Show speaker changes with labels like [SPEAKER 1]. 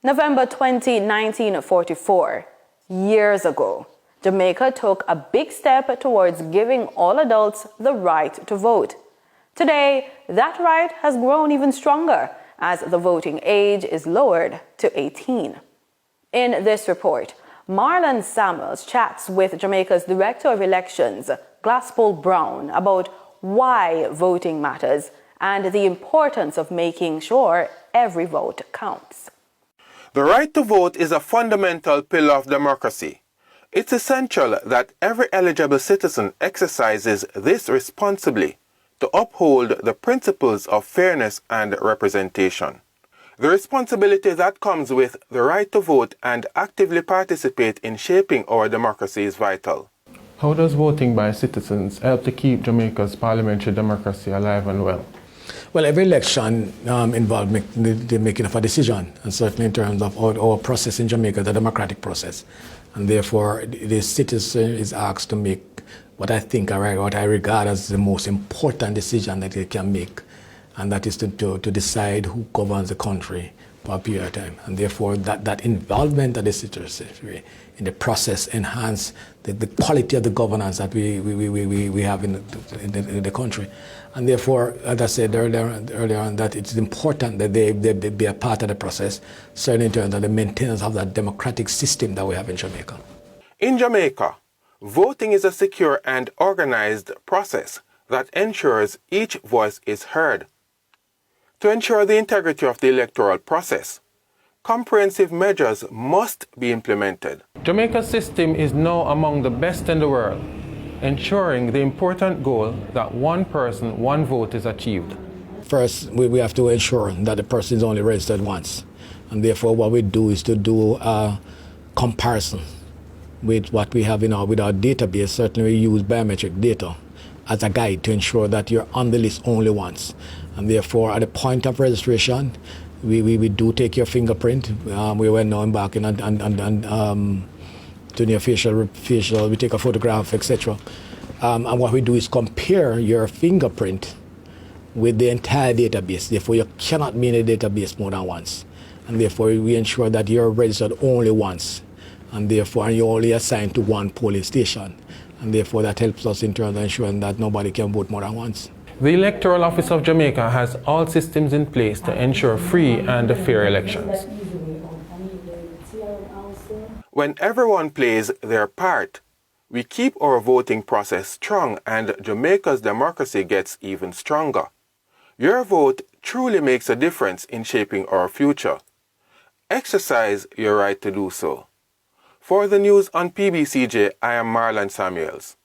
[SPEAKER 1] November 1944, years ago, Jamaica took a big step towards giving all adults the right to vote. Today, that right has grown even stronger as the voting age is lowered to 18. In this report, Marlon Samuels chats with Jamaica's Director of Elections, Glaspole Brown, about why voting matters and the importance of making sure every vote counts.
[SPEAKER 2] The right to vote is a fundamental pillar of democracy. It's essential that every eligible citizen exercises this responsibly to uphold the principles of fairness and representation. The responsibility that comes with the right to vote and actively participate in shaping our democracy is vital.
[SPEAKER 3] How does voting by citizens help to keep Jamaica's parliamentary democracy alive and well?
[SPEAKER 4] Well, every election involves the making of a decision, and certainly in terms of our process in Jamaica, the democratic process. And therefore, the citizen is asked to make what I think, what I regard as the most important decision that they can make, and that is to decide who governs the country for a period of time. And therefore, that involvement of the citizenry in the process enhance the quality of the governance that we have in the country. And therefore, as I said earlier on, that it's important that they be a part of the process, certainly in terms of the maintenance of that democratic system that we have in Jamaica.
[SPEAKER 2] In Jamaica, voting is a secure and organized process that ensures each voice is heard. To ensure the integrity of the electoral process, comprehensive measures must be implemented.
[SPEAKER 3] Jamaica's system is now among the best in the world, ensuring the important goal that one person, one vote is achieved.
[SPEAKER 4] First, we have to ensure that the person is only registered once. And therefore, what we do is to do a comparison with what we have with our database. Certainly, we use biometric data as a guide to ensure that you're on the list only once. And therefore, at the point of registration, we do take your fingerprint. We were now embarking on doing your facial, we take a photograph, etc. And what we do is compare your fingerprint with the entire database. Therefore, you cannot be in the database more than once. And therefore, we ensure that you're registered only once. And therefore, you're only assigned to one polling station. And therefore, that helps us in terms of ensuring that nobody can vote more than once.
[SPEAKER 3] The Electoral Office of Jamaica has all systems in place to ensure free and fair elections.
[SPEAKER 2] When everyone plays their part, we keep our voting process strong and Jamaica's democracy gets even stronger. Your vote truly makes a difference in shaping our future. Exercise your right to do so. For the news on PBCJ, I am Marlon Samuels.